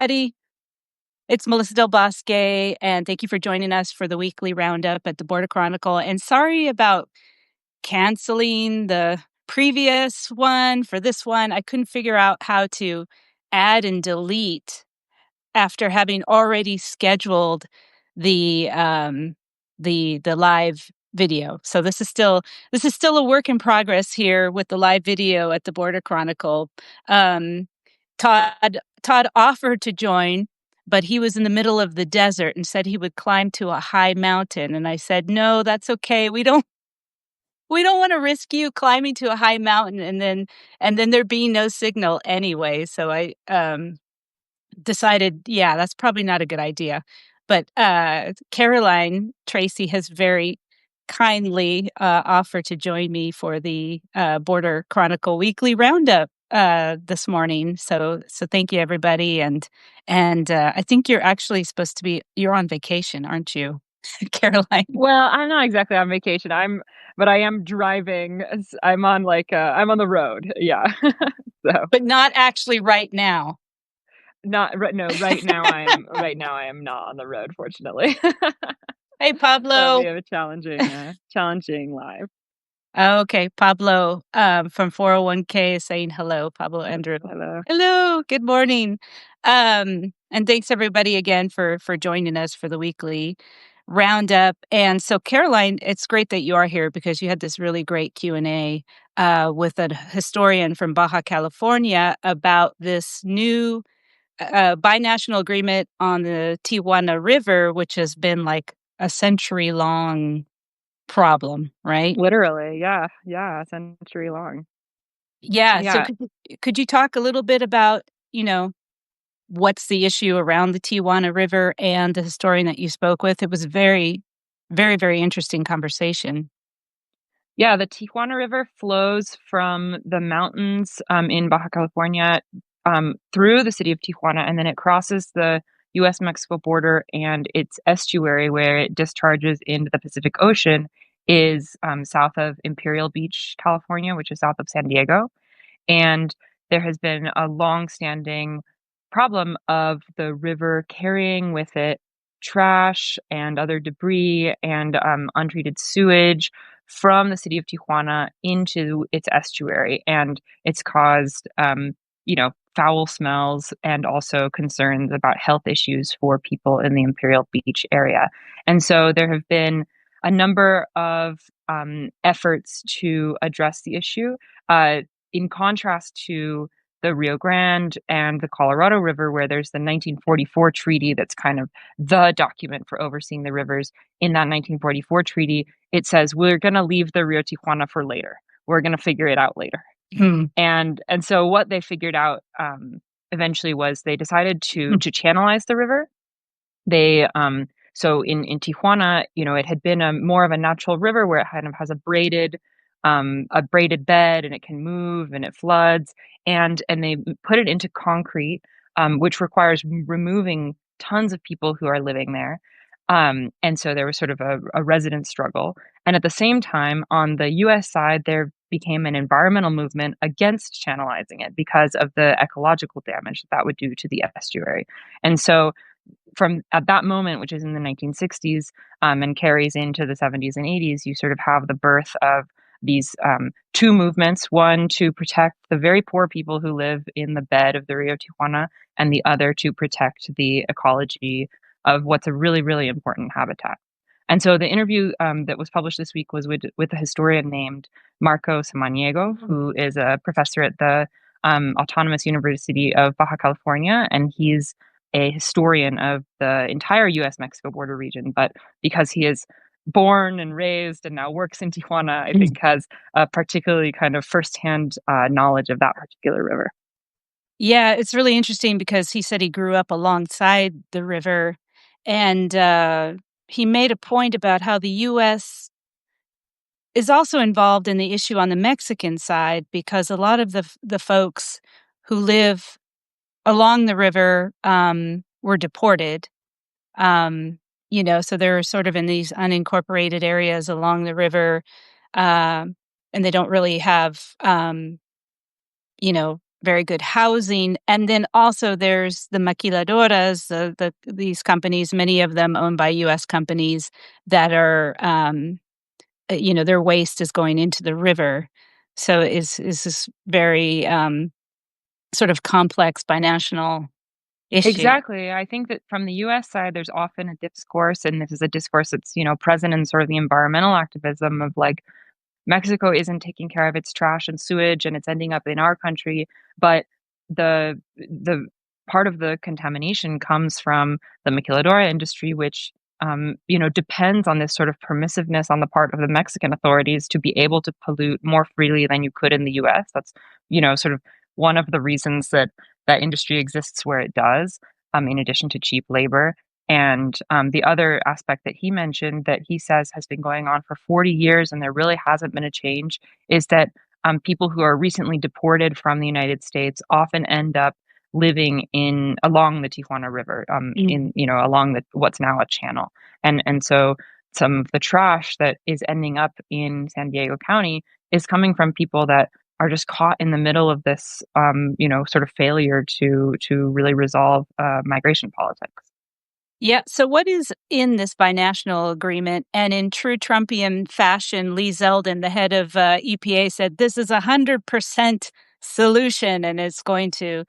everybody. It's Melissa Del Bosque, and thank you for joining us for the weekly roundup at the Border Chronicle. And sorry about canceling the previous one for this one. I couldn't figure out how to add and delete after having already scheduled the the live video. So this is still a work in progress here with the live video at the Border Chronicle. Um, Todd offered to join, but he was in the middle of the desert and said he would climb to a high mountain. And I said, no, that's okay. We don't want to risk you climbing to a high mountain and then there being no signal anyway. So I decided, yeah, that's probably not a good idea. But Caroline Tracy has very kindly offered to join me for the Border Chronicle Weekly Roundup this morning. So thank you, everybody. And I think you're actually you're on vacation, aren't you, Caroline? Well, I'm not exactly on vacation. But I am driving. I'm on I'm on the road. Yeah. So But not actually right now. not right. No, right now I am not on the road. Fortunately, Hey, that'd be Pablo. a challenging live. Okay, Pablo from 401k saying hello, Pablo Andrew. Hello. Hello, good morning. And thanks everybody again for joining us for the weekly roundup. And so Caroline, it's great that you are here because you had this really great Q&A with a historian from Baja California about this new binational agreement on the Tijuana River, which has been like a century long problem, right? Literally, yeah, a century long. Yeah. So Yeah, could you talk a little bit about, you know, what's the issue around the Tijuana River and the historian that you spoke with? It was very, very, very interesting conversation. yeah. The Tijuana River flows from the mountains in Baja California through the city of Tijuana, and then it crosses the U.S. Mexico border, and its estuary, where it discharges into the Pacific Ocean, is south of Imperial Beach, California, which is south of San Diego. And there has been a long-standing problem of the river carrying with it trash and other debris and untreated sewage from the city of Tijuana into its estuary. And it's caused, foul smells and also concerns about health issues for people in the Imperial Beach area. And so there have been a number of efforts to address the issue. In contrast to the Rio Grande and the Colorado River, where there's the 1944 treaty that's kind of the document for overseeing the rivers. In that 1944 treaty, it says we're going to leave the Rio Tijuana for later. We're going to figure it out later. Hmm. And so what they figured out eventually was they decided to channelize the river. They so in Tijuana, it had been a more of a natural river where it kind of has a braided bed, and it can move and it floods, and they put it into concrete, which requires removing tons of people who are living there. And so there was sort of a resident struggle. And at the same time, on the US side, there became an environmental movement against channelizing it because of the ecological damage that would do to the estuary. And so from at that moment, which is in the 1960s, and carries into the 70s and 80s, you sort of have the birth of these two movements: one to protect the very poor people who live in the bed of the Rio Tijuana, and the other to protect the ecology of what's a really, really important habitat. And so the interview that was published this week was with a historian named Marco Samaniego, who is a professor at the Autonomous University of Baja California, and he's a historian of the entire US-Mexico border region. But because he is born and raised and now works in Tijuana, I think has a particularly kind of firsthand knowledge of that particular river. Yeah, it's really interesting because he said he grew up alongside the river, and he made a point about how the U.S. is also involved in the issue on the Mexican side because a lot of the folks who live along the river were deported. So they're sort of in these unincorporated areas along the river, and they don't really have, very good housing. And then also there's the maquiladoras, these companies, many of them owned by U.S. companies that are, their waste is going into the river. So is this very sort of complex binational issue. Exactly. I think that from the US side, there's often a discourse, and this is a discourse that's, present in sort of the environmental activism of like, Mexico isn't taking care of its trash and sewage and it's ending up in our country, but the part of the contamination comes from the maquiladora industry, which depends on this sort of permissiveness on the part of the Mexican authorities to be able to pollute more freely than you could in the US. That's, sort of one of the reasons that that industry exists where it does, in addition to cheap labor. And the other aspect that he mentioned that he says has been going on for 40 years and there really hasn't been a change is that people who are recently deported from the United States often end up living in along the Tijuana River, in along the what's now a channel, and so some of the trash that is ending up in San Diego County is coming from people that are just caught in the middle of this, sort of failure to really resolve migration politics. Yeah. So, what is in this binational agreement? And in true Trumpian fashion, Lee Zeldin, the head of EPA, said this is 100% solution, and it's going to,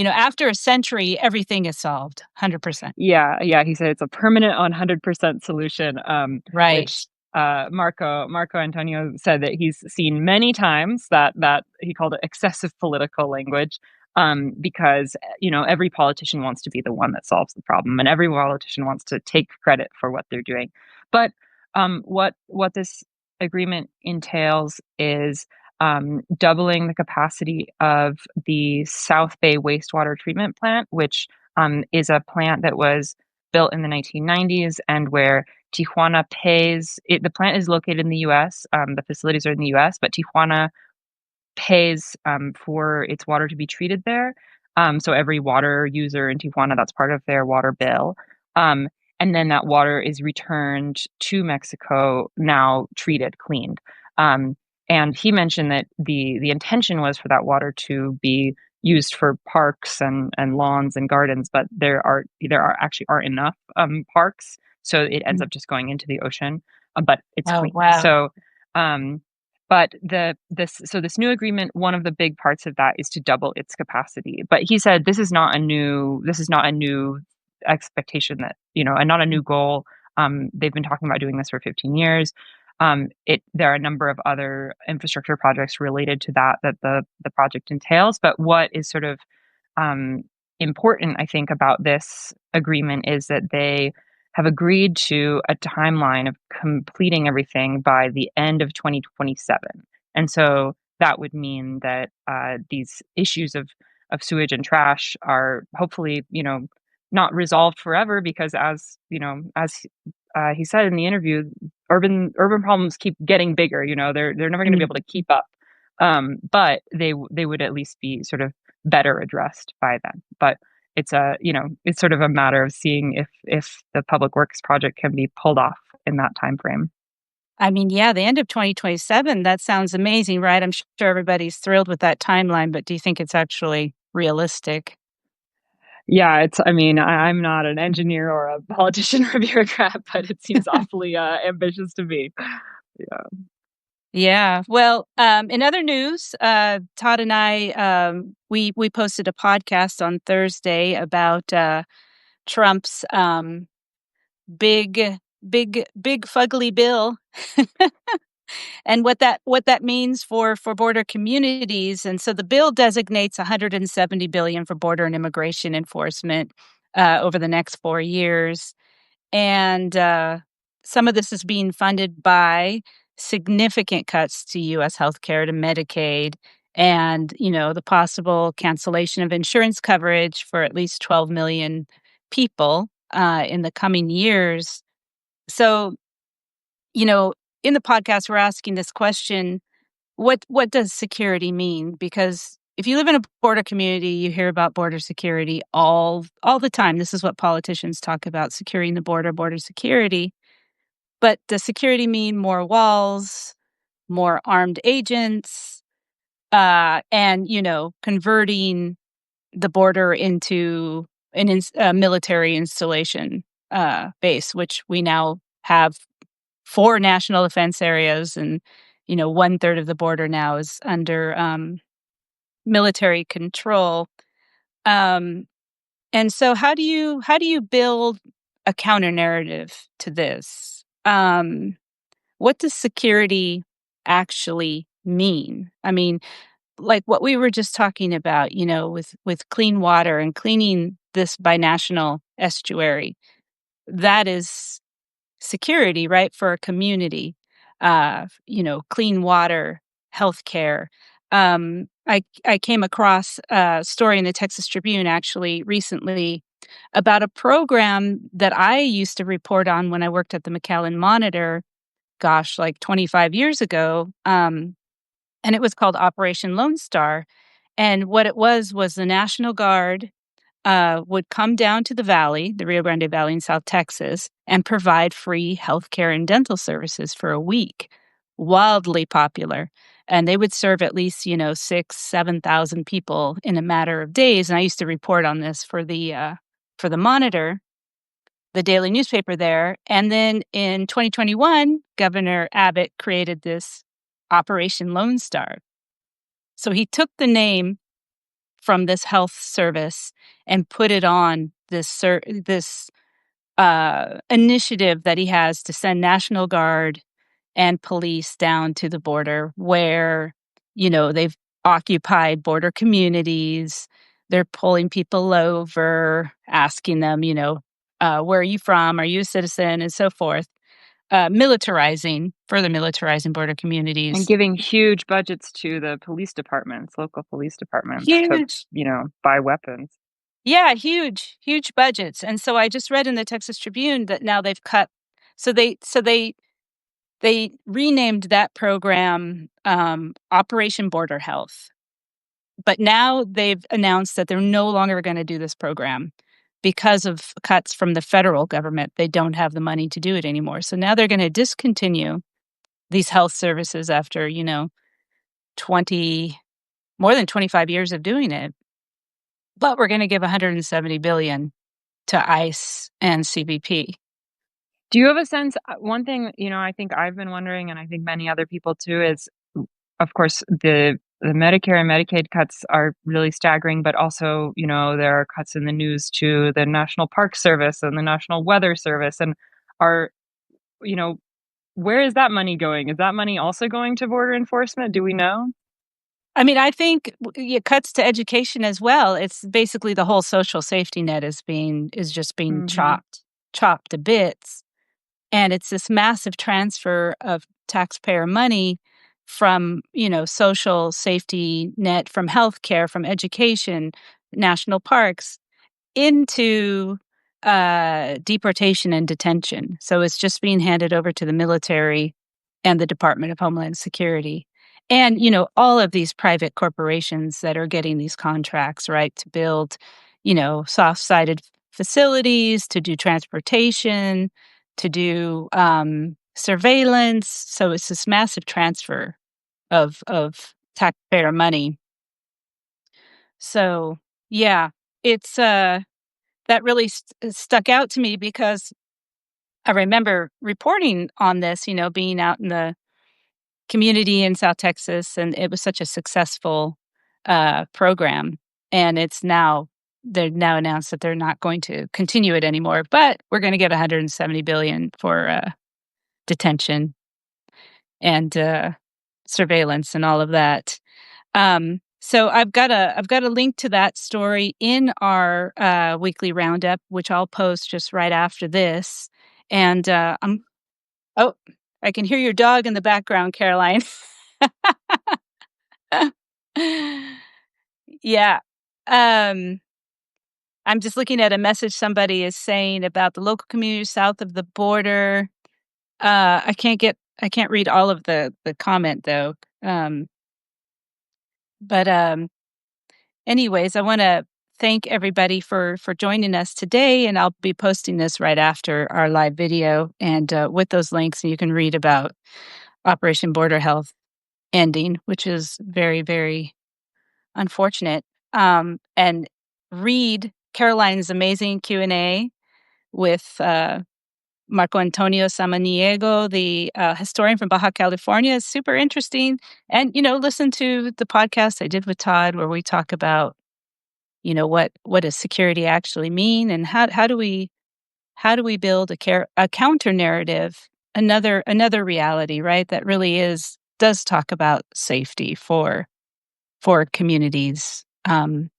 after a century, everything is solved. 100%. Yeah, yeah, he said it's a permanent 100% solution, Right. which, Marco Antonio said that he's seen many times that he called it excessive political language, because, every politician wants to be the one that solves the problem, and every politician wants to take credit for what they're doing. But, what this agreement entails is, doubling the capacity of the South Bay wastewater treatment plant, which is a plant that was built in the 1990s and where Tijuana pays it. The plant is located in the US, the facilities are in the US, but Tijuana pays for its water to be treated there. So every water user in Tijuana, that's part of their water bill. Um, and then that water is returned to Mexico, now treated, cleaned. Um, and he mentioned that the intention was for that water to be used for parks and lawns and gardens, but there are actually aren't enough parks, so it ends Mm. up just going into the ocean. But it's Oh, clean. wow. Um, but this new agreement, one of the big parts of that is to double its capacity. But he said this is not a new expectation that, and not a new goal. They've been talking about doing this for 15 years. There are a number of other infrastructure projects related to that the project entails. But what is sort of um, important, I think, about this agreement is that they have agreed to a timeline of completing everything by the end of 2027. And so that would mean that these issues of sewage and trash are hopefully, not resolved forever because as he said in the interview, urban problems keep getting bigger. They're never going to be Mm. able to keep up. But they would at least be sort of better addressed by then. But it's sort of a matter of seeing if the public works project can be pulled off in that time frame. I mean, yeah, the end of 2027, that sounds amazing, right? I'm sure everybody's thrilled with that timeline, but do you think it's actually realistic? Yeah, I mean, I'm not an engineer or a politician or a bureaucrat, but it seems awfully ambitious to me. Yeah. Yeah. Well, in other news, Todd and I, we posted a podcast on Thursday about Trump's big, big fugly bill, and what that means for border communities. And so the bill designates 170 billion for border and immigration enforcement over the next 4 years. And some of this is being funded by significant cuts to U.S. healthcare, to Medicaid, and the possible cancellation of insurance coverage for at least 12 million people in the coming years. So, you know, in the podcast, we're asking this question: what does security mean? Because if you live in a border community, you hear about border security all the time. This is what politicians talk about: securing the border, border security. But does security mean more walls, more armed agents? and converting the border into a military installation base, which we now have 4 national defense areas, and 1/3 of the border now is under military control. Um, and so, how do you build a counter narrative to this? What does security actually mean? I mean, like what we were just talking about, with clean water and cleaning this binational estuary. That is security, right, for a community. Clean water, healthcare. I came across a story in the Texas Tribune actually recently about a program that I used to report on when I worked at the McAllen Monitor, gosh, like 25 years ago. And it was called Operation Lone Star. And what it was the National Guard would come down to the valley, the Rio Grande Valley in South Texas, and provide free healthcare and dental services for a week. Wildly popular. And they would serve at least, 6, 7,000 people in a matter of days. And I used to report on this for the Monitor, the daily newspaper there. And then in 2021, Governor Abbott created this Operation Lone Star. So he took the name from this health service and put it on this initiative that he has to send National Guard and police down to the border where, they've occupied border communities. They're pulling people over, asking them, where are you from? Are you a citizen? And so forth. Further militarizing border And communities. giving huge budgets to the police departments, local police departments to, Huge. buy weapons. Yeah, huge, huge budgets. And so I just read in the Texas Tribune that now they've cut. So they renamed that program Operation Border Health. But now they've announced that they're no longer going to do this program because of cuts from the federal government. They don't have the money to do it anymore. So now they're going to discontinue these health services after, 20 more than 25 years of doing it. But we're going to give 170 billion to ICE and CBP. Do you have a sense one thing, I think I've been wondering, and I think many other people too, is, of course, the Medicare and Medicaid cuts are really staggering, but also, there are cuts in the news to the National Park Service and the National Weather Service, and are you know, where is that money going? Is that money also going to border enforcement? Do we know? I mean, I think it cuts to education as well. It's basically the whole social safety net is just being Mhm. chopped to bits. And it's this massive transfer of taxpayer money from, social safety net, from healthcare, from education, national parks, into deportation and detention. So it's just being handed over to the military and the Department of Homeland Security. And, all of these private corporations that are getting these contracts, right, to build, soft sided facilities, to do transportation, to do surveillance. So it's this massive transfer of taxpayer money. So, yeah, it's that really stuck out to me because I remember reporting on this, being out in the community in South Texas, and it was such a successful program. And they've now announced that they're not going to continue it anymore, but we're going to get 170 billion for detention and surveillance and all of that. So I've got a link to that story in our weekly roundup, which I'll post just right after this. And oh, I can hear your dog in the background, Caroline. Yeah. Um, I'm just looking at a message somebody is saying about the local community south of the border. I can't read all of the comment though. Um, but anyways, I want to thank everybody for joining us today, and I'll be posting this right after our live video and with those links, and you can read about Operation Border Health. ending, which is very, very unfortunate. And read Caroline's amazing Q&A with Marco Antonio Samaniego, the historian from Baja California. Is super interesting. And, listen to the podcast I did with Todd where we talk about, what does security actually mean, and how do we build a counter narrative, another reality, right? That really does talk about safety for communities in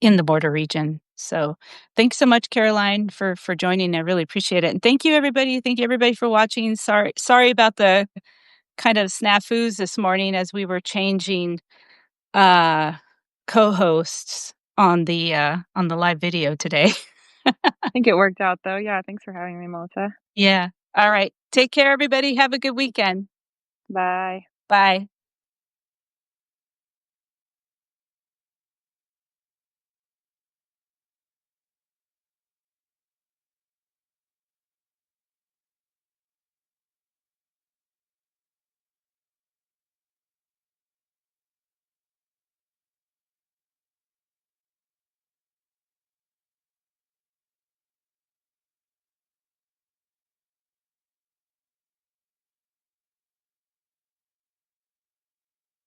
the border region. So thanks so much, Caroline, for joining. I really appreciate it. And thank you, everybody. Thank you, everybody, for watching. Sorry about the kind of snafus this morning as we were changing uh, co-hosts on the live video today. I think it worked out though. Yeah, thanks for having me, Melissa. Yeah. All right. Take care, everybody. Have a good weekend. Bye. Bye.